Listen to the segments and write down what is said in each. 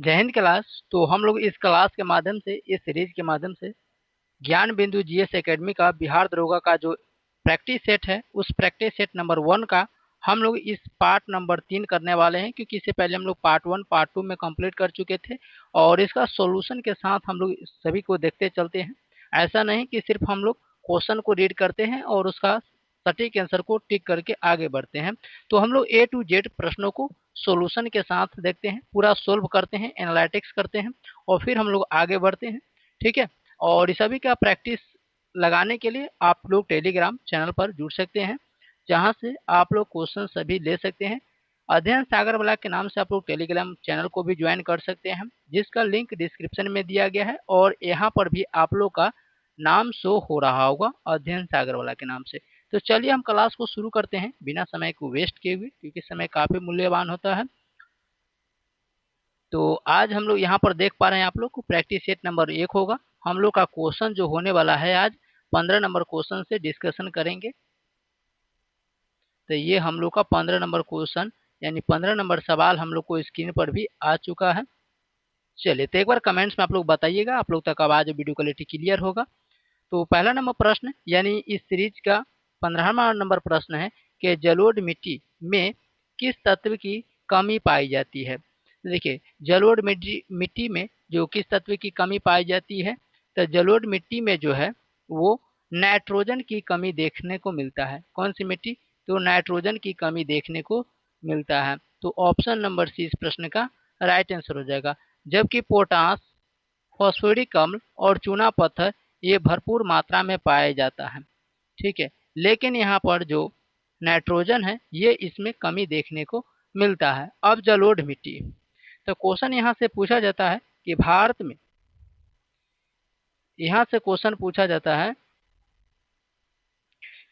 जय हिंद क्लास। तो हम लोग इस क्लास के माध्यम से, इस सीरीज के माध्यम से ज्ञान बिंदु जीएस एकेडमी का बिहार दरोगा का जो प्रैक्टिस सेट है, उस प्रैक्टिस सेट नंबर 1 का हम लोग इस पार्ट नंबर 3 करने वाले हैं, क्योंकि इससे पहले हम लोग पार्ट 1 पार्ट 2 में कंप्लीट कर चुके थे और इसका सॉल्यूशन के साथ हम लोग सभी को देखते चलते हैं। ऐसा नहीं कि सिर्फ हम लोग क्वेश्चन को रीड करते हैं और उसका सटीक आंसर को टिक करके आगे बढ़ते हैं। तो हम लोग ए टू जेड प्रश्नों को सॉल्यूशन के साथ देखते हैं, पूरा सोल्व करते हैं, एनालिटिक्स करते हैं और फिर हम लोग आगे बढ़ते हैं। ठीक है। और इस सभी का प्रैक्टिस लगाने के लिए आप लोग टेलीग्राम चैनल पर जुड़ सकते हैं, जहां से आप लोग क्वेश्चन सभी ले सकते हैं। अध्ययन सागर वाला के नाम से आप लोग टेलीग्राम चैनल को भी ज्वाइन कर सकते हैं, जिसका लिंक डिस्क्रिप्शन में दिया गया है और यहाँ पर भी आप लोग का नाम शो हो रहा होगा अध्ययन सागर वाला के नाम से। तो चलिए हम क्लास को शुरू करते हैं बिना समय को वेस्ट किए हुए, क्योंकि समय काफी मूल्यवान होता है। तो आज हम लोग यहाँ पर देख पा रहे हैं आप लोग को प्रैक्टिस सेट नंबर 1 होगा। हम लोग का क्वेश्चन जो होने वाला है आज 15 नंबर क्वेश्चन से डिस्कशन करेंगे। तो ये हम लोग का 15 नंबर क्वेश्चन यानी 15 नंबर सवाल हम लोग को स्क्रीन पर भी आ चुका है। चलिए, तो एक बार कमेंट्स में आप लोग बताइएगा आप लोग तक आवाज वीडियो क्वालिटी क्लियर होगा। तो पहला नंबर प्रश्न यानी इस सीरीज का 15वां नंबर प्रश्न है कि जलोढ़ मिट्टी में किस तत्व की कमी पाई जाती है। देखिए, जलोढ़ मिट्टी में जो किस तत्व की कमी पाई जाती है, तो जलोढ़ मिट्टी में जो है वो नाइट्रोजन की कमी देखने को मिलता है। कौन सी मिट्टी? तो नाइट्रोजन की कमी देखने को मिलता है। तो ऑप्शन नंबर सी इस प्रश्न का राइट आंसर हो जाएगा। जबकि पोटास, फॉस्फोरिक अम्ल और चूना पत्थर ये भरपूर मात्रा में पाया जाता है। ठीक है, लेकिन यहाँ पर जो नाइट्रोजन है ये इसमें कमी देखने को मिलता है। अब जलोढ़ मिट्टी, तो क्वेश्चन यहाँ से पूछा जाता है कि भारत में, यहाँ से क्वेश्चन पूछा जाता है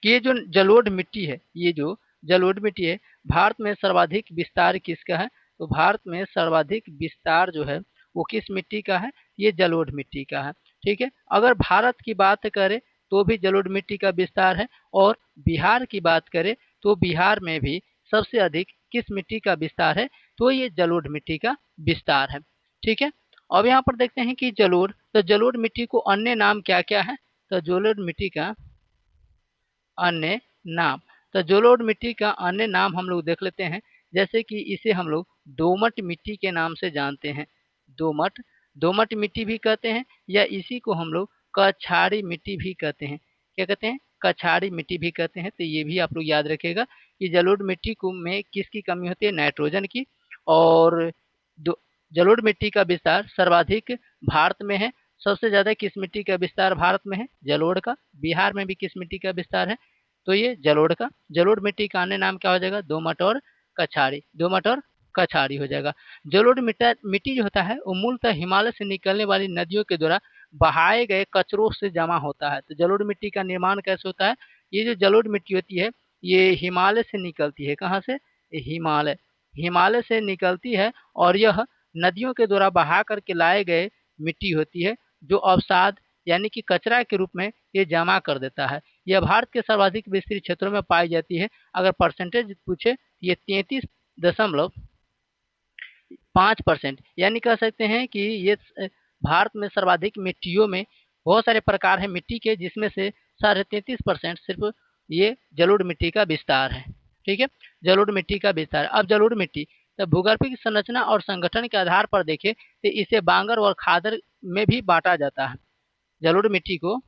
कि ये जो जलोढ़ मिट्टी है, ये जो जलोढ़ मिट्टी है, भारत में सर्वाधिक विस्तार किसका है? तो भारत में सर्वाधिक विस्तार जो है वो किस मिट्टी का है? ये जलोढ़ मिट्टी का है। ठीक है, अगर भारत की बात करें तो भी जलोढ़ मिट्टी का विस्तार है, और बिहार की बात करें तो बिहार में भी सबसे अधिक किस मिट्टी का विस्तार है? तो ये जलोढ़ मिट्टी का विस्तार है। ठीक है, अब यहाँ पर देखते हैं कि जलोढ़, तो जलोढ़ मिट्टी को अन्य नाम क्या क्या है? तो जलोढ़ मिट्टी का अन्य नाम, तो जलोढ़ मिट्टी का अन्य नाम हम लोग देख लेते हैं। जैसे कि इसे हम लोग दोमट मिट्टी के नाम से जानते हैं। दोमट दोमट मिट्टी भी कहते हैं, या इसी को हम लोग कछाड़ी मिट्टी भी कहते हैं। क्या कहते हैं? कछाड़ी मिट्टी भी कहते हैं। तो ये भी आप लोग याद रखिएगा कि जलोढ़ मिट्टी को में किसकी कमी होती है? नाइट्रोजन की। और जलोढ़ मिट्टी का विस्तार सर्वाधिक भारत में है। सबसे ज्यादा किस मिट्टी का विस्तार भारत में है? जलोढ़ का। बिहार में भी किस मिट्टी का विस्तार है? तो ये जलोढ़ का। जलोढ़ मिट्टी का अन्य नाम क्या हो जाएगा? दोमट और कछाड़ी। दोमट और कछाड़ी हो जाएगा। जलोढ़ मिट्टी जो होता है वो मूलतः हिमालय से निकलने वाली नदियों के द्वारा बहाए गए कचरों से जमा होता है। तो जलोढ़ मिट्टी का निर्माण कैसे होता है? ये जो जलोढ़ मिट्टी होती है ये हिमालय से निकलती है। कहाँ से? हिमालय हिमालय से निकलती है, और यह नदियों के द्वारा बहा करके लाए गए मिट्टी होती है, जो अवसाद यानी कि कचरा के रूप में ये जमा कर देता है। यह भारत के सर्वाधिक विस्तृत क्षेत्रों में पाई जाती है। अगर परसेंटेज पूछे, ये 33.5% यानी कह सकते हैं कि ये भारत में सर्वाधिक मिट्टियों में बहुत सारे प्रकार है मिट्टी के, जिसमें से 33.5% सिर्फ ये जलोढ़ मिट्टी का विस्तार है। ठीक है, जलोढ़ मिट्टी का विस्तार। अब जलोढ़ मिट्टी, तो भूगर्भिक संरचना और संगठन के आधार पर देखें तो इसे बांगर और खादर में भी बांटा जाता है। जलोढ़ मिट्टी को,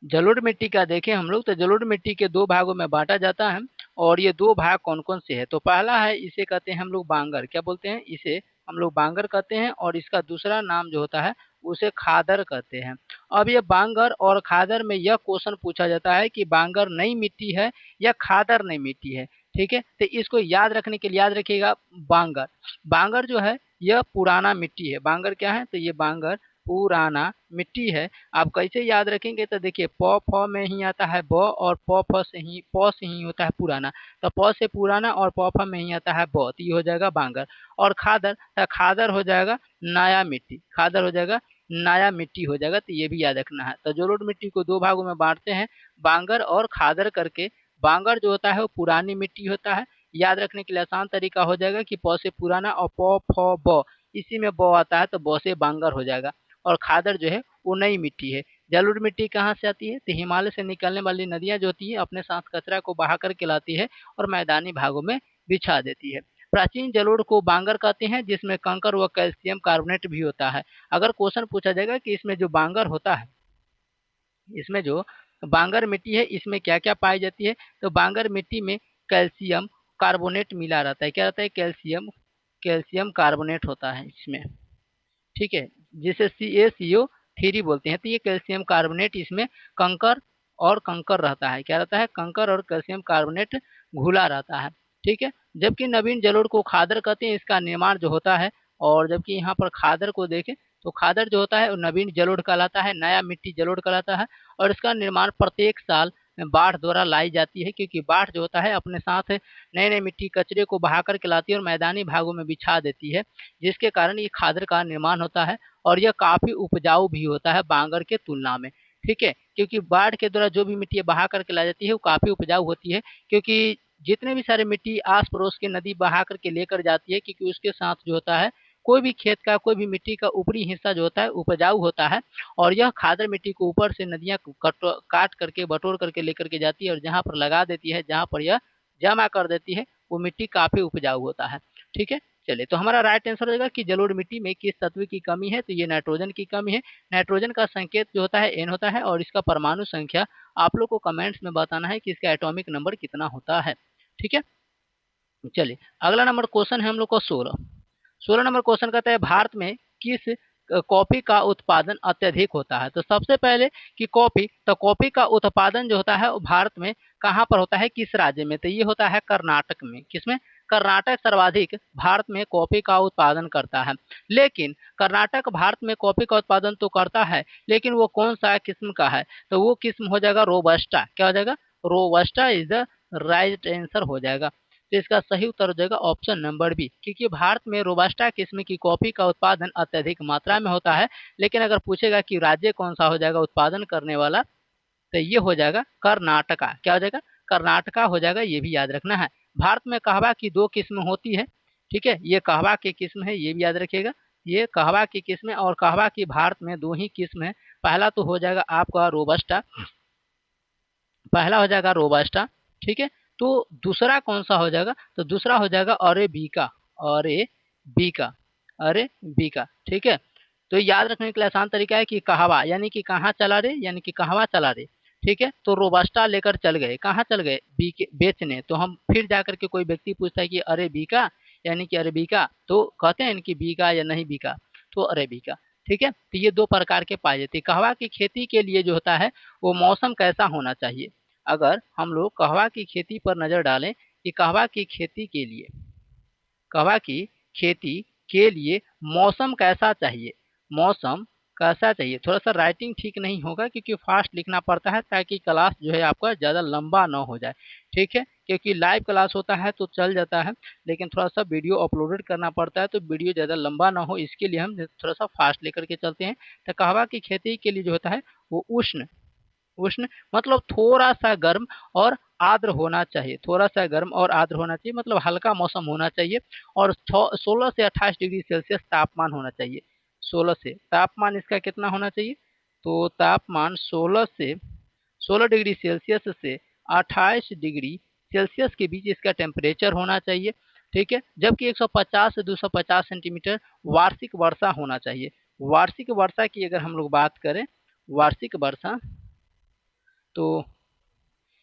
जलोढ़ मिट्टी का देखें हम लोग तो जलोढ़ मिट्टी के 2 भागों में बांटा जाता है। और ये 2 भाग कौन कौन से है? तो पहला है, इसे कहते हैं हम लोग बांगर। क्या बोलते हैं? इसे हम लोग बांगर कहते हैं, और इसका दूसरा नाम जो होता है उसे खादर कहते हैं। अब ये बांगर और खादर में यह क्वेश्चन पूछा जाता है कि बांगर नई मिट्टी है या खादर नई मिट्टी है। ठीक है, तो इसको याद रखने के लिए याद रखिएगा बांगर। बांगर जो है यह पुराना मिट्टी है। बांगर क्या है? तो ये बांगर पुराना मिट्टी है। आप कैसे याद रखेंगे? तो देखिए, प फ में ही आता है ब, और प फ से ही प से ही होता है पुराना। तो प से पुराना और प फ में ही आता है ब, तो ये हो जाएगा बांगर। और खादर, तो खादर हो जाएगा नया मिट्टी। खादर हो जाएगा नया मिट्टी हो जाएगा। तो ये भी याद रखना है। तो जलोढ़ मिट्टी को 2 भागों में बांटते हैं, बांगर और खादर करके। बांगर जो होता है वो पुरानी मिट्टी होता है, याद रखने के लिए आसान तरीका हो जाएगा कि प से पुराना और प फ ब, इसी में ब आता है तो ब से बांगर हो जाएगा। और खादर जो है वो नई मिट्टी है। जलोढ़ मिट्टी कहाँ से आती है? तो हिमालय से निकलने वाली नदियां जो होती है अपने साथ कचरा को बहा करके लाती है और मैदानी भागों में बिछा देती है। प्राचीन जलोढ़ को बांगर कहते हैं, जिसमें कंकर व कैल्शियम कार्बोनेट भी होता है। अगर क्वेश्चन पूछा जाएगा कि इसमें जो बांगर होता है, इसमें जो बांगर मिट्टी है इसमें क्या क्या पाई जाती है, तो बांगर मिट्टी में कैल्शियम कार्बोनेट मिला रहता है। क्या रहता है? कैल्शियम कैल्शियम कार्बोनेट होता है इसमें, ठीक है, जिसे CaCO3 बोलते हैं। तो ये कैल्शियम कार्बोनेट इसमें कंकर और कंकर रहता है। क्या रहता है? कंकर और कैल्शियम कार्बोनेट घुला रहता है, ठीक है। जबकि नवीन जलोढ़ को खादर कहते हैं, इसका निर्माण जो होता है। और जबकि यहाँ पर खादर को देखें तो खादर जो होता है वो नवीन जलोढ़ कहलाता है, नया मिट्टी जलोढ़ कहलाता है। और इसका निर्माण प्रत्येक साल बाढ़ द्वारा लाई जाती है, क्योंकि बाढ़ जो होता है अपने साथ नए नए मिट्टी कचरे को बहा कर के लाती है और मैदानी भागों में बिछा देती है, जिसके कारण ये खादर का निर्माण होता है। और यह काफी उपजाऊ भी होता है बांगर के तुलना में, ठीक है, क्योंकि बाढ़ के द्वारा जो भी मिट्टी बहा करके लाई जाती है वो काफी उपजाऊ होती है, क्योंकि जितने भी सारे मिट्टी आस पड़ोस के नदी बहा करके लेकर जाती है, क्योंकि उसके साथ जो होता है कोई भी खेत का कोई भी मिट्टी का ऊपरी हिस्सा जो होता है उपजाऊ होता है। और यह खादर मिट्टी को ऊपर से नदियां काट करके बटोर करके लेकर के जाती है और जहाँ पर लगा देती है, जहाँ पर यह जमा कर देती है, वो मिट्टी काफी उपजाऊ होता है, ठीक है। चलिए, तो हमारा राइट आंसर हो जाएगा कि जलोढ़ मिट्टी में किस तत्व की कमी है, तो ये नाइट्रोजन की कमी है। नाइट्रोजन का संकेत जो होता है N होता है और इसका परमाणु संख्या आप लोग को कमेंट्स में बताना है कि इसका एटॉमिक नंबर कितना होता है, ठीक है। चलिए, अगला नंबर क्वेश्चन है हम लोग को 16 नंबर क्वेश्चन कहता है भारत में किस कॉफी का उत्पादन अत्यधिक होता है। तो सबसे पहले कि कॉफी का उत्पादन जो होता है वो भारत में कहाँ पर होता है, किस राज्य में, तो ये होता है कर्नाटक में। किसमें? कर्नाटक सर्वाधिक भारत में कॉफी का उत्पादन करता है। लेकिन कर्नाटक भारत में कॉफी का उत्पादन तो करता है, लेकिन वो कौन सा किस्म का है, तो वो किस्म हो जाएगा रोबस्टा। क्या हो जाएगा? Robusta is the right answer हो जाएगा। तो इसका सही उत्तर हो जाएगा ऑप्शन नंबर बी, क्योंकि भारत में रोबास्टा किस्म की कॉफी का उत्पादन अत्यधिक मात्रा में होता है। लेकिन अगर पूछेगा कि राज्य कौन सा हो जाएगा उत्पादन करने वाला, तो ये हो जाएगा कर्नाटका। क्या हो जाएगा? कर्नाटका हो जाएगा, ये भी याद रखना है। भारत में कहवा की 2 किस्म होती है, ठीक है, ये कहवा की किस्म है, ये भी याद रखिएगा। ये कहवा की किस्म है और कहवा की भारत में 2 ही किस्म है। पहला तो हो जाएगा आपका रोबस्टा, पहला हो जाएगा रोबस्टा, ठीक है। तो दूसरा कौन सा हो जाएगा, तो दूसरा हो जाएगा अरेबिका। अरेबिका अरेबिका, ठीक है। तो याद रखने के लिए आसान तरीका है कि कहवा यानी कि कहाँ चला रे, यानी कि कहवा चला रे, ठीक है। तो रोबस्टा लेकर चल गए, कहाँ चल गए? बेचने। तो हम फिर जाकर के कोई व्यक्ति पूछता है कि अरेबिका यानी कि अरेबिका, तो कहते हैं कि बीका या नहीं बीका, तो अरेबिका, ठीक है। तो ये 2 प्रकार के पाए जाते हैं। कहवा की खेती के लिए जो होता है वो मौसम कैसा होना चाहिए। अगर हम लोग कहवा की खेती पर नजर डालें कि कहवा की खेती के लिए मौसम कैसा चाहिए, मौसम कैसा चाहिए। थोड़ा सा राइटिंग ठीक नहीं होगा क्योंकि फास्ट लिखना पड़ता है ताकि क्लास जो है आपका ज़्यादा लंबा ना हो जाए, ठीक है। क्योंकि लाइव क्लास होता है तो चल जाता है, लेकिन थोड़ा सा वीडियो अपलोडेड करना पड़ता है तो वीडियो ज़्यादा लंबा ना हो, इसके लिए हम थोड़ा सा फास्ट लेकर के चलते हैं। तो कहवा की खेती के लिए जो होता है वो उष्ण उष्ण मतलब थोड़ा सा गर्म और आर्द्र होना चाहिए, थोड़ा सा गर्म और आर्द्र होना चाहिए, मतलब हल्का मौसम होना चाहिए। और 16 से 28 डिग्री सेल्सियस तापमान होना चाहिए। 16 से तापमान इसका कितना होना चाहिए, तो तापमान 16 डिग्री सेल्सियस से 28 डिग्री सेल्सियस के बीच इसका टेम्परेचर होना चाहिए, ठीक है। जबकि 150 से 250 सेंटीमीटर वार्षिक वर्षा होना चाहिए। वार्षिक वर्षा की अगर हम लोग बात करें, वार्षिक वर्षा, तो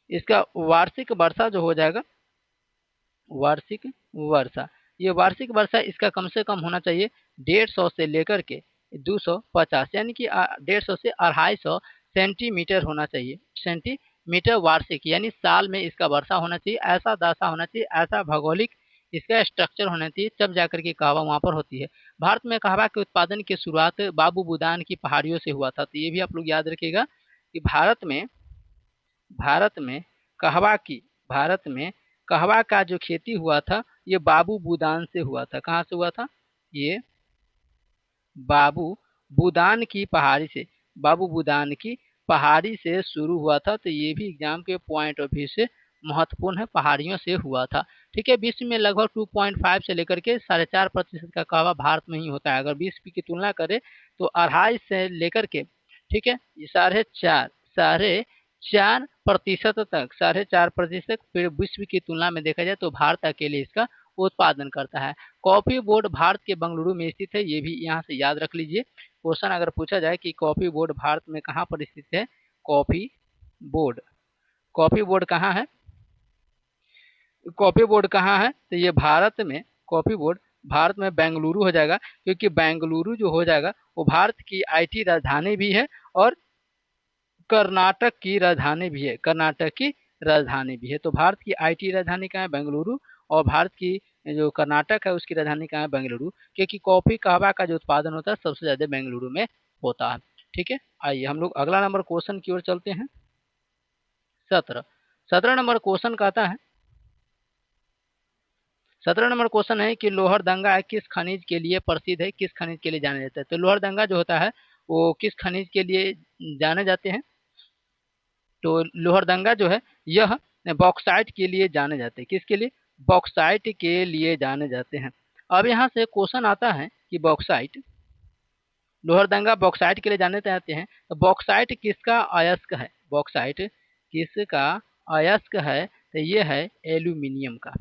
इसका वार्षिक वर्षा जो हो जाएगा, वार्षिक वर्षा, ये वार्षिक वर्षा इसका कम से कम होना चाहिए 150 से लेकर के 250, यानी कि 150 से 250 सेंटीमीटर होना चाहिए। सेंटीमीटर वार्षिक यानी साल में इसका वर्षा होना चाहिए। ऐसा दशा होना चाहिए, ऐसा भौगोलिक इसका स्ट्रक्चर होना चाहिए, तब जाकर के कहवा वहाँ पर होती है। भारत में कहवा के उत्पादन की शुरुआत बाबू बुदान की पहाड़ियों से हुआ था। तो ये भी आप लोग याद रखिएगा कि भारत में कहवा की भारत में कहवा का जो खेती हुआ था ये बाबू बुदान से हुआ था। कहाँ से हुआ था? ये बाबू बुदान की पहाड़ी से, बाबू बुदान की पहाड़ी से शुरू हुआ था। तो ये भी एग्जाम के पॉइंट ऑफ व्यू से महत्वपूर्ण है, पहाड़ियों से हुआ था। ठीक है, विश्व में लगभग 2.5 से लेकर के 4.5% का कहवा भारत में ही होता है। अगर विश्व की तुलना करें तो 2.5 से लेकर के, ठीक है, 4.5% तक, 4.5% फिर विश्व की तुलना में देखा जाए तो भारत अकेले इसका उत्पादन करता है। कॉफी बोर्ड भारत के बेंगलुरु में स्थित है, ये भी यहाँ से याद रख लीजिए। क्वेश्चन अगर पूछा जाए कि कॉफी बोर्ड भारत में कहाँ पर स्थित है, कॉफी बोर्ड, कॉफी बोर्ड कहाँ है, कॉफी बोर्ड कहाँ है, तो ये भारत में, कॉफी बोर्ड भारत में बेंगलुरु हो जाएगा, क्योंकि बेंगलुरु जो हो जाएगा वो भारत की आईटी राजधानी भी है और कर्नाटक की राजधानी भी है, कर्नाटक की राजधानी भी है। तो भारत की आईटी राजधानी कहाँ है, बेंगलुरु, और भारत की जो कर्नाटक है उसकी राजधानी कहाँ है, बेंगलुरु, क्योंकि कॉफी कहवा का जो उत्पादन होता है सबसे ज्यादा बेंगलुरु में होता है। ठीक है, आइए हम लोग अगला नंबर क्वेश्चन की ओर चलते हैं। 17 नंबर क्वेश्चन कहता है, 17 नंबर क्वेश्चन है कि लोहरदंगा किस खनिज के लिए प्रसिद्ध है, किस खनिज के लिए जाने जाता है। तो लोहरदंगा जो होता है वो किस खनिज के लिए जाने जाते हैं, तो लोहरदंगा जो है यह बॉक्साइट के लिए जाने जाते हैं। किसके लिए, बॉक्साइट के लिए जाने जाते हैं। अब यहाँ से क्वेश्चन आता है कि बॉक्साइट, लोहरदंगा बॉक्साइट के लिए जाने जाते हैं, तो बॉक्साइट किसका अयस्क है, बॉक्साइट किसका अयस्क है, तो ये है एल्यूमिनियम का,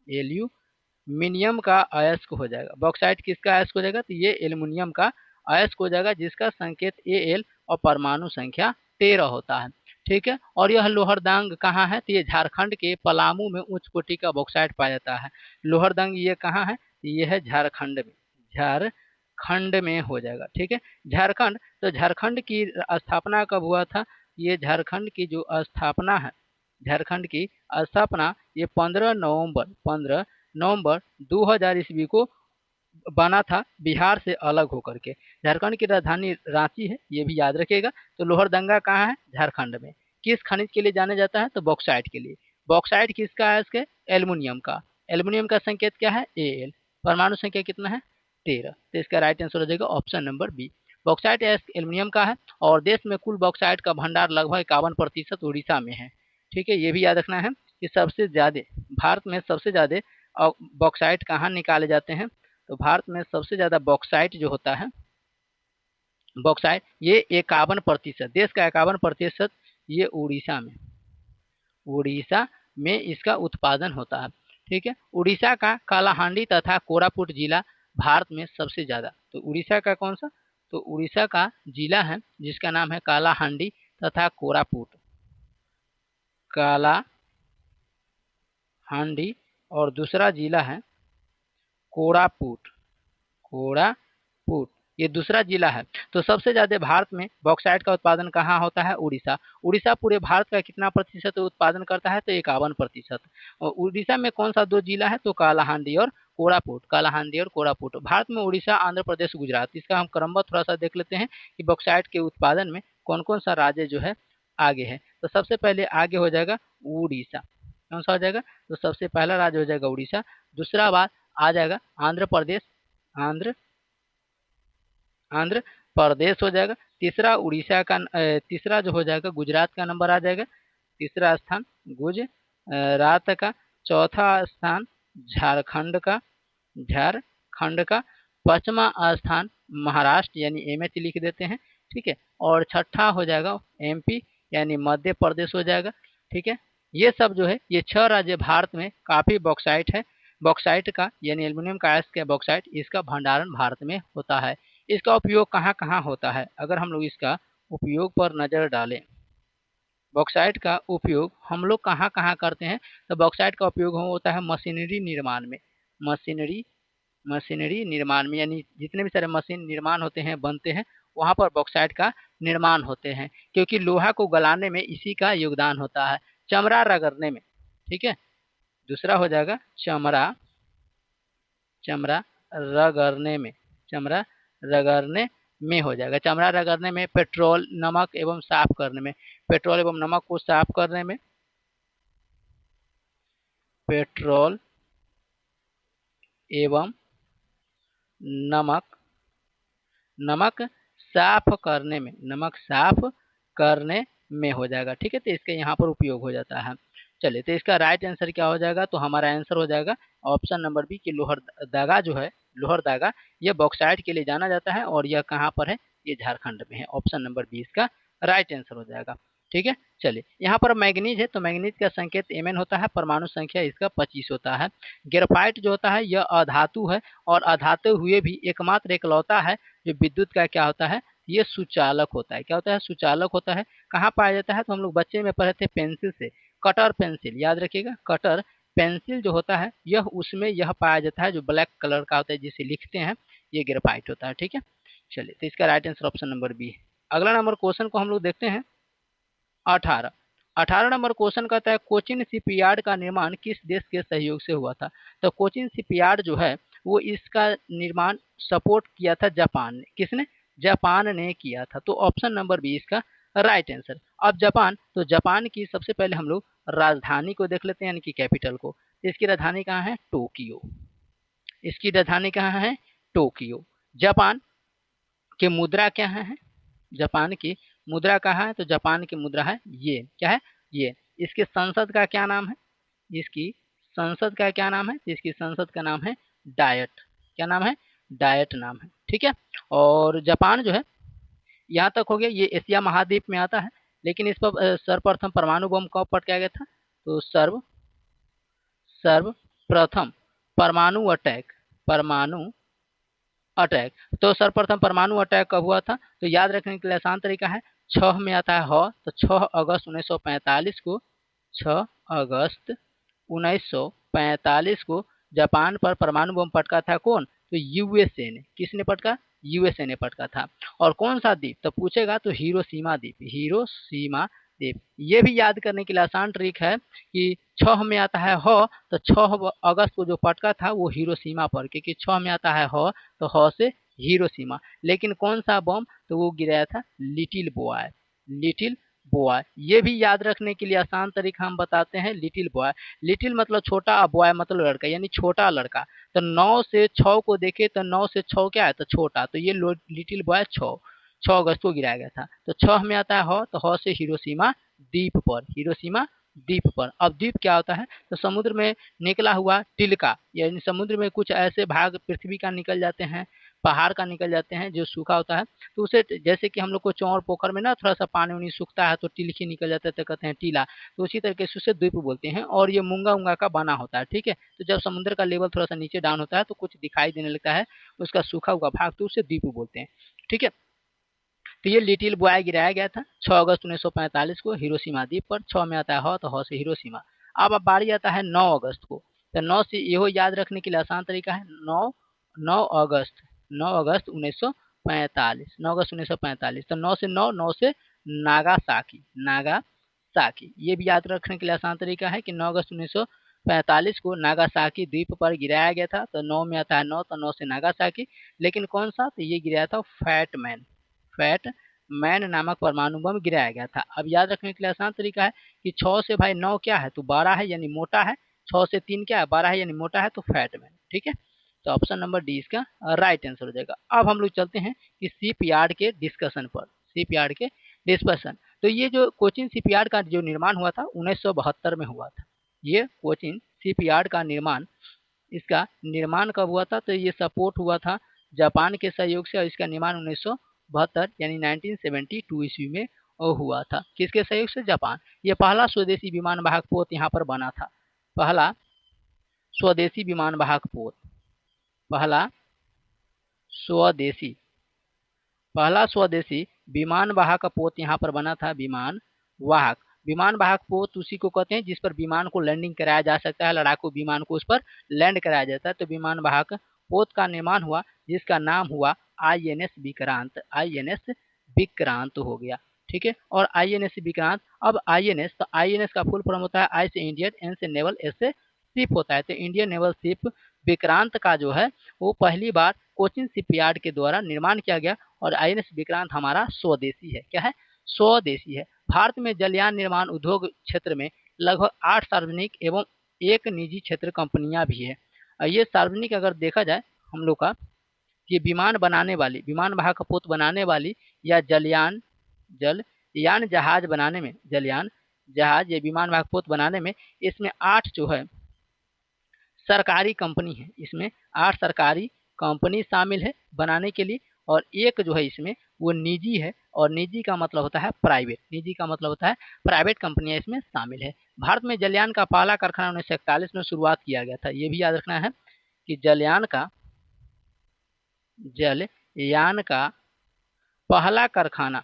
एल्यूमिनियम का अयस्क हो जाएगा। बॉक्साइट किसका अयस्क हो जाएगा, तो ये एल्यूमिनियम का अयस्क हो जाएगा, जिसका संकेत Al और परमाणु संख्या 13 होता है। ठीक है, और यह लोहरदंग कहाँ है, तो ये झारखंड के पलामू में उच्च कोटि का बॉक्साइट पाया जाता है। लोहरदंग ये कहाँ है, ये है झारखंड में, झारखंड में हो जाएगा। ठीक है, झारखंड, तो झारखंड की स्थापना कब हुआ था, ये झारखंड की जो स्थापना है, झारखंड की स्थापना ये 15 नवंबर 2000 ईस्वी को बना था, बिहार से अलग होकर के। झारखंड की राजधानी रांची है, ये भी याद रखिएगा। तो लोहरदंगा कहाँ है, झारखंड में। किस खनिज के लिए जाना जाता है, तो बॉक्साइट के लिए। बॉक्साइट किसका है, इसके एल्युमिनियम का, एल्युमिनियम का संकेत क्या है, Al, परमाणु संख्या कितना है 13। तो इसका राइट आंसर हो जाएगा option number B, bauxite aluminium का है। और देश में कुल बॉक्साइट का भंडार लगभग 51% उड़ीसा में है। ठीक है, ये भी याद रखना है कि सबसे ज्यादा, भारत में सबसे ज्यादा बॉक्साइट कहाँ निकाले जाते हैं, तो भारत में सबसे ज्यादा बॉक्साइट जो होता है, बॉक्साइट ये 51%, देश का 51% ये उड़ीसा में, उड़ीसा में इसका उत्पादन होता है। ठीक है, उड़ीसा का कालाहांडी तथा कोरापुट जिला भारत में सबसे ज्यादा, तो उड़ीसा का कौन सा, तो उड़ीसा का जिला है जिसका नाम है कालाहांडी तथा कोरापुट, कालाहांडी, और दूसरा जिला है कोरापुट, कोरापुट ये दूसरा जिला है। तो सबसे ज्यादा भारत में बॉक्साइट का उत्पादन कहाँ होता है, उड़ीसा। उड़ीसा पूरे भारत का कितना प्रतिशत उत्पादन करता है, तो 51%। और उड़ीसा में कौन सा दो जिला है, तो कालाहांडी और कोरापुट, कालाहांडी और कोरापुट। भारत में उड़ीसा, आंध्र प्रदेश, गुजरात, इसका हम क्रमबद्ध थोड़ा सा देख लेते हैं कि बॉक्साइट के उत्पादन में कौन कौन सा राज्य जो है आगे है। तो सबसे पहले आगे हो जाएगा उड़ीसा, कौन सा हो जाएगा, तो सबसे पहला राज्य हो जाएगा उड़ीसा। दूसरा बात आ जाएगा आंध्र प्रदेश, आंध्र आंध्र प्रदेश हो जाएगा। तीसरा उड़ीसा का तीसरा जो हो जाएगा गुजरात का नंबर आ जाएगा, तीसरा स्थान गुजरात का। चौथा स्थान झारखंड का, झारखंड का। पांचवा स्थान महाराष्ट्र यानी एमएच लिख देते हैं, ठीक है। और छठा हो जाएगा एमपी यानी मध्य प्रदेश हो जाएगा, ठीक है। ये सब जो है ये 6 राज्य भारत में काफी बॉक्साइट है, बॉक्साइट का यानी एल्यूमिनियम का अयस्क बॉक्साइट, इसका भंडारण भारत में होता है। इसका उपयोग कहाँ कहाँ होता है, अगर हम लोग इसका उपयोग पर नजर डालें, बॉक्साइट का उपयोग हम लोग कहाँ कहाँ करते हैं, तो बॉक्साइट का उपयोग होता है मशीनरी निर्माण में, मशीनरी निर्माण में, यानी जितने भी सारे मशीन निर्माण होते हैं, बनते हैं, वहाँ पर बॉक्साइट का निर्माण होते हैं, क्योंकि लोहा को गलाने में इसी का योगदान होता है, चमड़ा रगड़ने में, ठीक है। दूसरा हो जाएगा चमड़ा रगड़ने में, चमड़ा रगड़ने में हो जाएगा, चमड़ा रगड़ने में, पेट्रोल, नमक एवं साफ करने में, पेट्रोल एवं नमक को साफ करने में, पेट्रोल एवं नमक साफ करने में, नमक साफ करने में हो जाएगा, ठीक है। तो इसके यहाँ पर उपयोग हो जाता है। चलिए, तो इसका राइट आंसर क्या हो जाएगा, तो हमारा आंसर हो जाएगा ऑप्शन नंबर बी की लोहरदगा जो है, लोहरदगा ये बॉक्साइट के लिए जाना जाता है और यह कहाँ पर है, ये झारखंड में है। ऑप्शन नंबर बी इसका राइट आंसर हो जाएगा। ठीक है, चलिए यहाँ पर मैग्नीज है, तो मैग्नीज का संकेत Mn होता है, परमाणु संख्या इसका 25 होता है। ग्रेफाइट जो होता है यह अधातु है और अधातु हुए भी एकमात्र एकलौता है जो विद्युत का क्या होता है, ये सुचालक होता है। क्या होता है, सुचालक होता है। कहाँ पाया जाता है, तो हम लोग बच्चे में पढ़े थे पेंसिल से, कटर पेंसिल, याद रखिएगा, कटर पेंसिल जो होता है यह उसमें यह पाया जाता है जो ब्लैक कलर का होता है जिसे लिखते हैं, ये ग्रेफाइट होता है। ठीक है, चलिए, तो इसका right answer option number B है। अगला नंबर क्वेश्चन को हम लोग देखते हैं 18। 18 नंबर क्वेश्चन कहता है कोचिन शिपयार्ड का निर्माण किस देश के सहयोग से हुआ था। तो कोचिन शिपयार्ड जो है वो इसका निर्माण सपोर्ट किया था जापान ने। किसने, जापान ने किया था। तो ऑप्शन नंबर बी इसका राइट आंसर। अब जापान, तो जापान की सबसे पहले हम लोग राजधानी को देख लेते हैं, यानी कि कैपिटल को। इसकी राजधानी कहाँ है, टोक्यो। इसकी राजधानी कहाँ है, टोक्यो। जापान की मुद्रा क्या है, जापान की मुद्रा कहाँ है, तो जापान की मुद्रा है ये, क्या है, ये। इसके संसद का क्या नाम है, इसकी संसद का क्या नाम है, इसकी संसद का नाम है डायट। क्या नाम है, डायट नाम है। ठीक है, और जापान जो है, यहाँ तक हो गया, ये एशिया महाद्वीप में आता है। लेकिन इस पर सर्वप्रथम परमाणु बम कब पटकाया गया था, तो सर्वप्रथम परमाणु अटैक, परमाणु अटैक, तो सर्वप्रथम परमाणु अटैक कब हुआ था, तो याद रखने के लिए आसान तरीका है, 6 में आता है ह, तो 6 अगस्त 1945 को, 6 अगस्त 1945 को जापान पर परमाणु बम पटका था। कौन, तो यूएसए ने। किसने पटका, यूएसए ने पटका था। और कौन सा द्वीप, तो पूछेगा तो हिरोशिमा द्वीप, हिरोशिमा द्वीप। ये भी याद करने के लिए आसान ट्रिक है कि 6 में आता है ह, तो 6 अगस्त को जो पटका था वो हिरोशिमा पर, क्योंकि 6 में आता है ह, तो ह से हिरोशिमा। लेकिन कौन सा बम, तो वो गिराया था लिटिल बॉय, लिटिल बॉय। ये भी याद रखने के लिए आसान तरीका हम बताते हैं, लिटिल बॉय। लिटिल मतलब छोटा, बॉय मतलब लड़का, यानी छोटा लड़का। तो 9 से 6 को देखे तो 9 से 6 क्या है, तो छोटा, तो ये लिटिल बॉय 6 अगस्त को गिराया गया था। तो 6 में आता है ह, तो ह से हिरोशिमा द्वीप पर, हिरोशिमा द्वीप पर। अब द्वीप क्या होता है, तो समुद्र में निकला हुआ टिलका, यानी समुद्र में कुछ ऐसे भाग पृथ्वी का निकल जाते हैं, पहाड़ का निकल जाते हैं जो सूखा होता है, तो उसे, जैसे कि हम लोग को चौर पोखर में ना थोड़ा सा पानी उनी सूखता है तो टिलकी निकल जाता है तो कहते हैं टीला, तो उसी तरीके से उसे द्वीप बोलते हैं। और ये मूंगा उंगा का बना होता है। ठीक है, तो जब समुद्र का लेवल थोड़ा सा नीचे डाउन होता है तो कुछ दिखाई देने लगता है उसका सूखा हुआ भाग, तो उसे द्वीप बोलते हैं। ठीक है, तो ये लिटिल बॉय गिराया गया था 6 अगस्त 1945 को हिरोशिमा द्वीप पर। 6 में आता है ह, तो ह से हिरोशिमा। अब बारी आता है 9 अगस्त को, तो 9 से यहो याद रखने के लिए आसान तरीका है, 9 9 अगस्त 9 अगस्त 1945, 9 अगस्त 1945, तो 9 से 9, 9 से नागासाकी, नागासाकी। ये भी याद रखने के लिए आसान तरीका है कि 9 अगस्त 1945 को नागासाकी द्वीप पर गिराया गया था। तो 9 में आता है 9, तो 9 से नागासाकी। लेकिन कौन सा, तो ये गिराया था फैट मैन, फैट मैन नामक परमाणु बम गिराया गया था। अब याद रखने के लिए आसान तरीका है कि 6 से भाई 9 क्या है, तो 12 है, यानी मोटा है। 6 से 3 क्या है, 12 है, यानी मोटा है, तो फैट मैन। ठीक है, तो ऑप्शन नंबर डी इसका राइट आंसर हो जाएगा। अब हम लोग चलते हैं कि शिप यार्ड के डिस्कशन पर, शिप यार्ड के डिस्कशन। तो ये जो कोचिन शिप यार्ड का जो निर्माण हुआ था 1972 में हुआ था। ये कोचिन शिप यार्ड का निर्माण, इसका निर्माण कब हुआ था, तो ये सपोर्ट हुआ था जापान के सहयोग से, और इसका निर्माण 1972 यानी 1972 ईस्वी में हुआ था। किसके सहयोग से, जापान। ये पहला स्वदेशी विमान वाहक पोत यहाँ पर बना था, पहला स्वदेशी विमान वाहक पोत, पहला स्वदेशी, पहला स्वदेशी विमान वाहक पोत यहाँ पर बना था, विमान वाहक। विमान वाहक पोत उसी को कहते हैं जिस पर विमान को लैंडिंग कराया जा सकता है, लड़ाकू विमान को उस पर लैंड कराया जाता है, तो विमान वाहक पोत का निर्माण हुआ जिसका नाम हुआ INS विक्रांत, INS विक्रांत हो गया। ठीक है, और INS विक्रांत। अब INS, तो INS का फुल फॉर्म होता है आई से इंडियन, एन से नेवल, एस से शिप होता है, तो इंडियन नेवल शिप विक्रांत का जो है वो पहली बार कोचिन शिपयार्ड के द्वारा निर्माण किया गया। और INS विक्रांत हमारा स्वदेशी है, क्या है, स्वदेशी है। भारत में जलयान निर्माण उद्योग क्षेत्र में लगभग 8 सार्वजनिक एवं 1 निजी क्षेत्र कंपनियां भी है। ये सार्वजनिक अगर देखा जाए हम लोग का, ये विमान बनाने वाली, विमान वाहक पोत बनाने वाली, या जलयान जहाज बनाने में, जलयान जहाज ये विमान वाहक पोत बनाने में इसमें 8 जो है सरकारी कंपनी है, इसमें 8 सरकारी कंपनी शामिल है बनाने के लिए, और एक जो है इसमें वो निजी है, और निजी का मतलब होता है प्राइवेट, निजी का मतलब होता है प्राइवेट कंपनियां इसमें शामिल है। भारत में जलयान का पहला कारखाना 1941 में शुरुआत किया गया था। ये भी याद रखना है कि जलयान का पहला कारखाना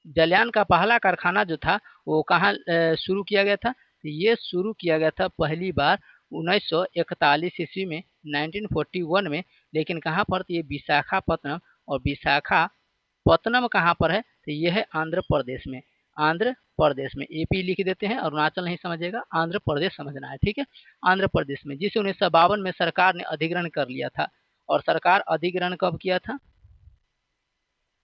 जलयान का पहला कारखाना जो था वो कहाँ शुरू किया गया था? तो ये शुरू किया गया था पहली बार 1941 ईस्वी में, 1941 में। लेकिन कहाँ पर? तो ये विशाखापत्तनम, और विशाखापत्तनम कहाँ पर है? तो ये है आंध्र प्रदेश में। आंध्र प्रदेश में, एपी लिख देते हैं, अरुणाचल नहीं समझेगा, आंध्र प्रदेश समझना है, ठीक है। आंध्र प्रदेश में, जिसे 1952 में सरकार ने अधिग्रहण कर लिया था। और सरकार अधिग्रहण कब किया था?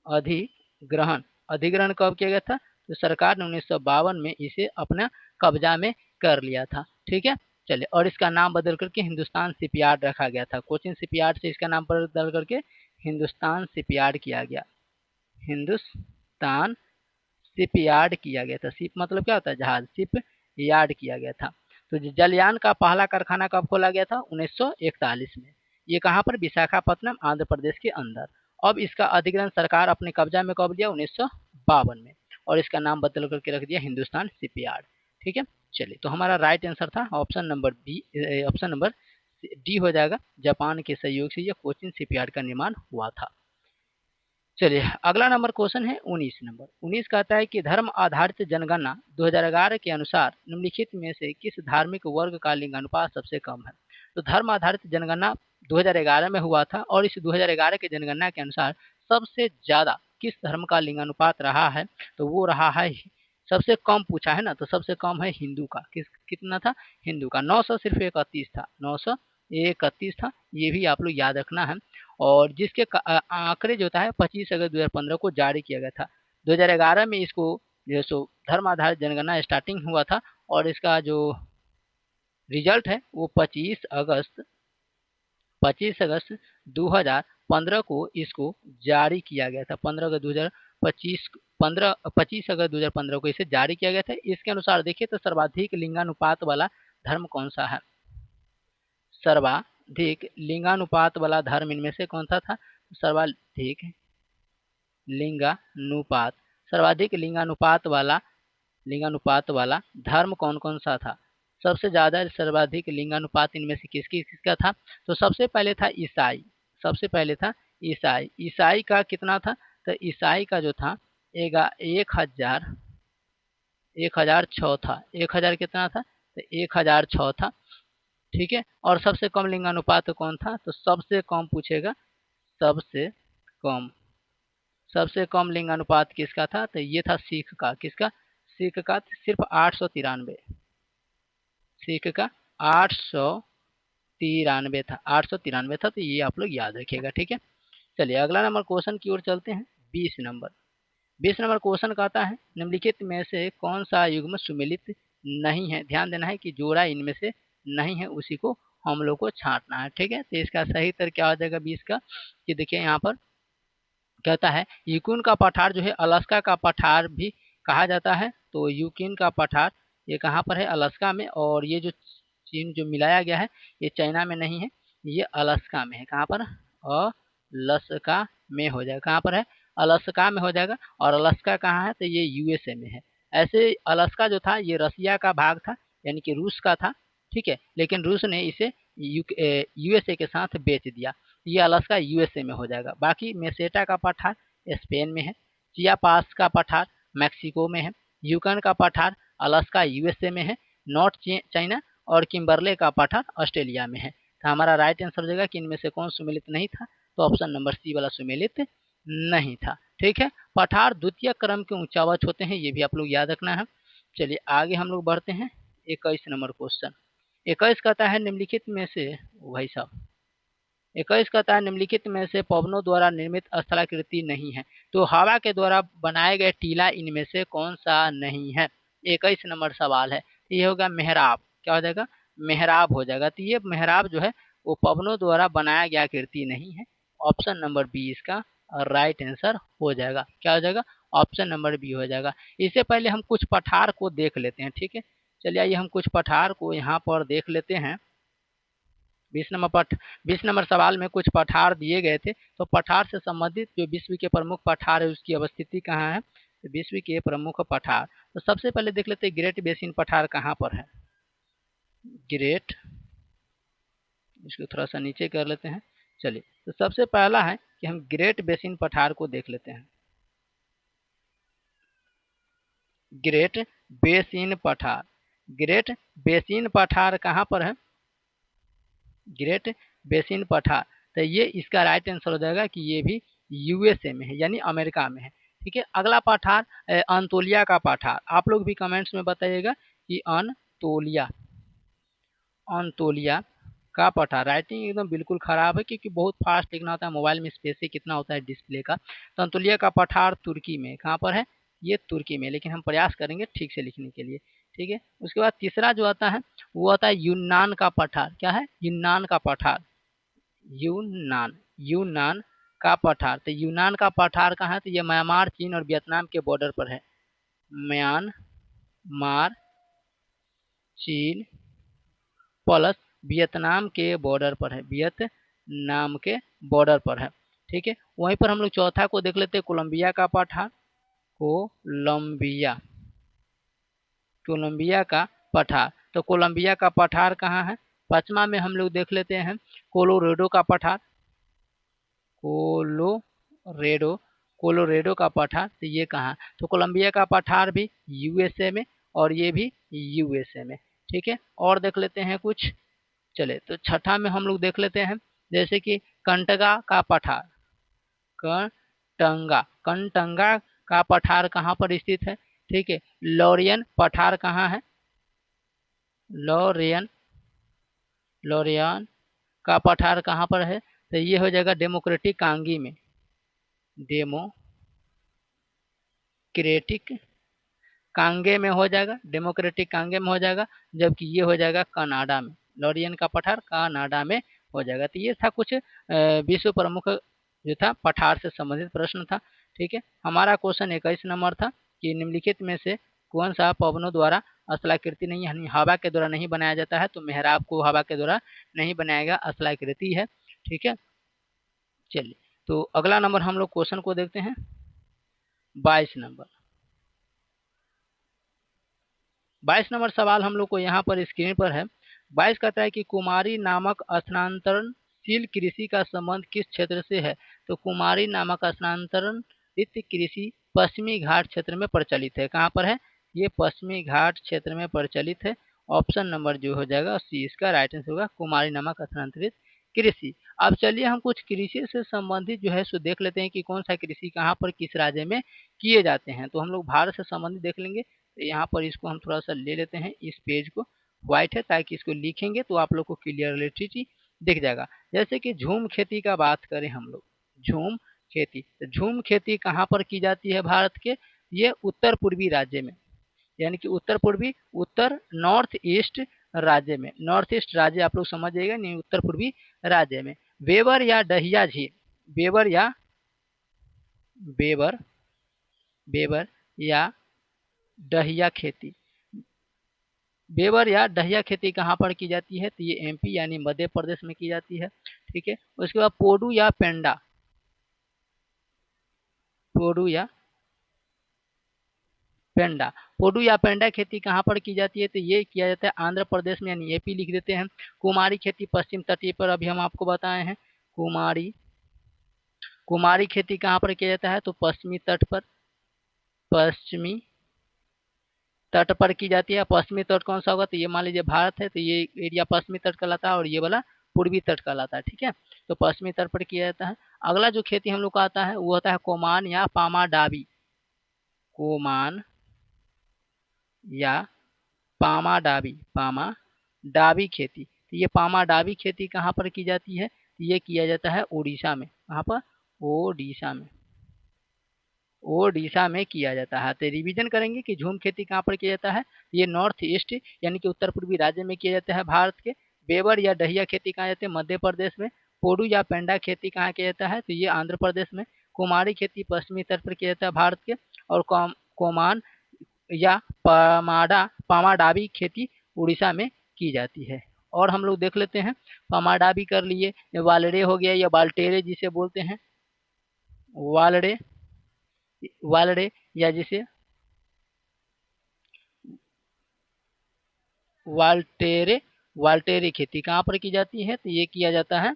अधिग्रहण कब किया गया था? तो सरकार ने 1952 में इसे अपना कब्जा में कर लिया था, ठीक है। चलिए, और इसका नाम बदल करके हिंदुस्तान शिपयार्ड रखा गया था। कोचिन शिपयार्ड से इसका नाम बदल करके हिंदुस्तान शिपयार्ड किया गया। हिंदुस्तान शिपयार्ड किया गया था। शिप मतलब क्या होता है? जहाज। शिप यार्ड किया गया था। तो जलयान का पहला कारखाना कब खोला गया था? 1941 में। ये कहाँ पर? विशाखापत्तनम, आंध्र प्रदेश के अंदर। अब इसका अधिग्रहण सरकार अपने कब्जा में कब लिया? 1952 में, और इसका नाम बदल करके रख दिया हिंदुस्तान शिपयार्ड, ठीक है। चलिए, तो हमारा राइट आंसर था ऑप्शन नंबर डी हो जाएगा। जापान के सहयोग से यह कोचिन शिपयार्ड का निर्माण हुआ था। चलिए, अगला नंबर क्वेश्चन है 19 नंबर। 19 कहता है कि धर्म आधारित जनगणना 2011 के अनुसार निम्नलिखित में से किस धार्मिक वर्ग का लिंगानुपात सबसे कम है? तो धर्म आधारित जनगणना 2011 में हुआ था, और इस 2011 के जनगणना के अनुसार सबसे ज्यादा किस धर्म का लिंगानुपात रहा है? तो वो रहा है, सबसे कम पूछा है ना, तो सबसे कम है हिंदू का। कितना था? हिंदू का 900 सिर्फ 31 था, 931 था। ये भी आप लोग याद रखना है। और जिसके आंकड़े जो था 25 अगस्त 2015 को जारी किया गया था। 2011 में इसको जो सो धर्म आधारित जनगणना स्टार्टिंग हुआ था, और इसका जो रिजल्ट है वो 25 अगस्त 2015 को इसको जारी किया गया था। 25 अगस्त 2015 को इसे जारी किया गया था। इसके अनुसार देखिए तो सर्वाधिक लिंगानुपात वाला धर्म कौन सा है? सर्वाधिक लिंगानुपात वाला धर्म इनमें से कौन सा था? सर्वाधिक लिंगानुपात वाला धर्म कौन कौन सा था? सबसे ज्यादा सर्वाधिक लिंगानुपात इनमें से किसका था? तो सबसे पहले था ईसाई। ईसाई का कितना था? तो ईसाई का जो था 1006 था। 1000 कितना था? तो 1006 था, ठीक है। और सबसे कम लिंगानुपात कौन था? तो सबसे कम पूछेगा, सबसे कम लिंगानुपात किसका था? तो ये था सिख का। किसका? सिख का सिर्फ 893। सिख का 893 था, 893 था। तो ये आप लोग याद रखिएगा, ठीक है। चलिए, अगला नंबर क्वेश्चन की ओर चलते हैं। 20 नंबर क्वेश्चन कहता है निम्नलिखित में से कौन सा युग्म सुमेलित नहीं है? ध्यान देना है कि जोड़ा इनमें से नहीं है, उसी को हम लोग को छांटना है, ठीक है। तो इसका सही उत्तर क्या हो जाएगा 20 का? कि देखिए यहाँ पर कहता है यूक्रेन का पठार जो है अलास्का का पठार भी कहा जाता है। तो यूक्रेन का पठार ये कहाँ पर है? अलास्का में। और ये जो चीन जो मिलाया गया है ये चाइना में नहीं है, ये अलास्का में है। कहाँ पर? अलास्का में हो जाएगा। कहाँ पर है? अलास्का में हो जाएगा। और अलास्का कहाँ है? तो ये यूएसए में है। ऐसे अलास्का जो था ये रसिया का भाग था, यानी कि रूस का था, ठीक है। लेकिन रूस ने इसे यूएसए के साथ बेच दिया। ये अलास्का यूएसए में हो जाएगा। बाकी मेसेटा का पठार स्पेन में है, चियापास का पठार मैक्सिको में है, यूक्रेन का पठार अलास्का यूएसए में है, नॉर्थ चाइना और किम्बरले का पठार ऑस्ट्रेलिया में है। तो हमारा राइट आंसर हो जाएगा कि इनमें से कौन सुमेलित नहीं था? तो ऑप्शन नंबर सी वाला सुमेलित नहीं था, ठीक है। पठार द्वितीय क्रम के ऊंचावच होते हैं, ये भी आप लोग याद रखना है। चलिए आगे हम लोग बढ़ते हैं। 21 नंबर क्वेश्चन। 21 कहता है निम्नलिखित में से, भाई साहब 21 कहता है निम्नलिखित में से पवनों द्वारा निर्मित स्थलाकृति नहीं है। तो हवा के द्वारा बनाए गए टीला इनमें से कौन सा नहीं है? 21 नंबर सवाल है। ये होगा मेहराब। क्या हो जाएगा? मेहराब हो जाएगा। तो ये मेहराब जो है वो पवनों द्वारा बनाया गया कृति नहीं है। ऑप्शन नंबर 20 का राइट आंसर हो जाएगा। क्या हो जाएगा? ऑप्शन नंबर बी हो जाएगा। इससे पहले हम कुछ पठार को देख लेते हैं, ठीक है। चलिए आइए हम कुछ पठार को यहाँ पर देख लेते हैं। 20 नंबर सवाल में कुछ पठार दिए गए थे, तो पठार से संबंधित जो विश्व के प्रमुख पठार है उसकी अवस्थिति कहाँ है, तो विश्व के प्रमुख पठार। तो सबसे पहले देख लेते हैं ग्रेट बेसिन पठार कहाँ पर है। ग्रेट, इसको थोड़ा सा नीचे कर लेते हैं। चलिए, तो सबसे पहला है कि हम ग्रेट बेसिन पठार को देख लेते हैं। ग्रेट बेसिन पठार, ग्रेट बेसिन पठार कहाँ पर है, ग्रेट बेसिन पठार। तो ये इसका राइट आंसर हो जाएगा कि ये भी यूएसए में है, यानी अमेरिका में है, ठीक है। अगला पठार अंतोलिया का पठार। आप लोग भी कमेंट्स में बताइएगा कि अंतोलिया, अंतोलिया का पठार। राइटिंग एकदम बिल्कुल खराब है क्योंकि बहुत फास्ट लिखना होता है, मोबाइल में स्पेस ही कितना होता है डिस्प्ले का। तो अंतोलिया का पठार तुर्की में, कहाँ पर है, ये तुर्की में, लेकिन हम प्रयास करेंगे ठीक से लिखने के लिए, ठीक है। उसके बाद तीसरा जो आता है वो आता है यूनान का पठार। क्या है, यूनान का पठार, यूनान, यूनान का पठार। तो यूनान का पठार कहाँ है, तो ये म्यांमार, चीन और वियतनाम के बॉर्डर पर है। म्यांमार, चीन प्लस वियतनाम के बॉर्डर पर है, वियतनाम के बॉर्डर पर है, ठीक है। वहीं पर हम लोग चौथा को देख लेते हैं कोलंबिया का पठार। कोलंबिया, कोलंबिया का पठार। तो कोलंबिया का पठार कहाँ है, पश्चिमा में हम लोग देख लेते हैं कोलोरेडो का पठार। कोलोरेडो, कोलोरेडो का पठार, तो ये कहाँ, तो कोलंबिया का पठार भी यूएसए में और ये भी यूएसए में, ठीक है। और देख लेते हैं कुछ। चले, तो छठा में हम लोग देख लेते हैं जैसे कि कंटगा का पठार। कंटंगा, कंटंगा का पठार कहाँ पर स्थित है, ठीक है। लॉरियन पठार कहाँ है, लॉरियन, लॉरियन का पठार कहाँ पर है, तो ये हो जाएगा डेमोक्रेटिक कांगी में, डेमोक्रेटिक कांगे में हो जाएगा, डेमोक्रेटिक कांगे में हो जाएगा, जबकि ये हो जाएगा कनाडा में। लॉरियन का पठार कनाडा में हो जाएगा। तो ये था कुछ विश्व प्रमुख जो था पठार से संबंधित प्रश्न था, ठीक है। हमारा क्वेश्चन 21 नंबर था कि निम्नलिखित में से कौन सा पवनों द्वारा स्थलाकृति नहीं, यानी हवा के द्वारा नहीं बनाया जाता है, तो मेहराब को हवा के द्वारा नहीं बनाएगा, स्थलाकृति है, ठीक है। चलिए, तो अगला नंबर हम लोग क्वेश्चन को देखते हैं 22 नंबर। 22 नंबर सवाल हम लोग को यहाँ पर स्क्रीन पर है। 22 कहता है कि कुमारी नामक स्थानांतरणशील कृषि का संबंध किस क्षेत्र से है, तो कुमारी नामक स्थानांतरित कृषि पश्चिमी घाट क्षेत्र में प्रचलित है। कहाँ पर है, ये पश्चिमी घाट क्षेत्र में प्रचलित है। ऑप्शन नंबर जो हो जाएगा सी इसका राइट आंसर होगा, कुमारी नामक स्थानांतरित कृषि। अब चलिए हम कुछ कृषि से संबंधित जो है सो देख लेते हैं कि कौन सा कृषि कहाँ पर किस राज्य में किए जाते हैं। तो हम लोग भारत से संबंधित देख लेंगे। तो यहाँ पर इसको हम थोड़ा सा ले लेते हैं, इस पेज को व्हाइट है ताकि इसको लिखेंगे तो आप लोग को क्लियरिटी दिख जाएगा। जैसे कि झूम खेती का बात करें हम लोग, झूम खेती, तो झूम खेती कहाँ पर की जाती है भारत के, ये उत्तर पूर्वी राज्य में, यानी कि उत्तर पूर्वी, उत्तर नॉर्थ ईस्ट राज्य में, नॉर्थ ईस्ट राज्य आप लोग समझ जाइएगा, नहीं उत्तर पूर्वी राज्य में। बेवर या डहिया झील, बेवर या बेवर, बेवर या डहिया खेती, बेवर या डहिया खेती कहाँ पर की जाती है, तो ये एमपी यानी मध्य प्रदेश में की जाती है, ठीक है। उसके बाद पोडू या पेंडा, पोडू या पेंडा, पोडू या पेंडा खेती कहाँ पर की जाती है, तो ये किया जाता है आंध्र प्रदेश में, यानी एपी लिख देते हैं। कुमारी खेती पश्चिम तटीय पर अभी हम आपको बताए हैं। कुमारी, कुमारी खेती कहाँ पर किया जाता है, तो पश्चिमी तट पर, पश्चिमी तट पर की जाती है। पश्चिमी तट कौन सा होगा, तो ये मान लीजिए भारत है, तो ये एरिया पश्चिमी तट कहलाता है और ये वाला पूर्वी तट कहलाता है, ठीक है। तो पश्चिमी तट पर किया जाता है। अगला जो खेती हम लोग का आता है वो होता है कोमान या पामा डाबी, कोमान या पामा डाबी, पामा डाबी खेती। तो ये पामा डाबी खेती कहाँ पर की जाती है, तो ये किया जाता है उड़ीसा में। कहाँ पर, ओडिशा में, ओडिशा में किया जाता है। तो रिवीजन करेंगे कि झूम खेती कहाँ पर किया जाता है, ये नॉर्थ ईस्ट यानी कि उत्तर पूर्वी राज्य में किया जाता है भारत के। बेवर या डहिया खेती कहाँ जाते हैं, मध्य प्रदेश में। पोडू या पेंडा खेती कहाँ किया जाता है, तो ये आंध्र प्रदेश में। कुमारी खेती पश्चिमी तट पर किया जाता है भारत के, और कोमान या पामाडावी खेती उड़ीसा में की जाती है। और हम लोग देख लेते हैं, पामाडावी कर लिए, वालड़े हो गया या बाल्टेरे जिसे बोलते हैं, वालड़े वालड़े या जिसे वाल्टेरे वाल्टेरे खेती कहाँ पर की जाती है, तो ये किया जाता है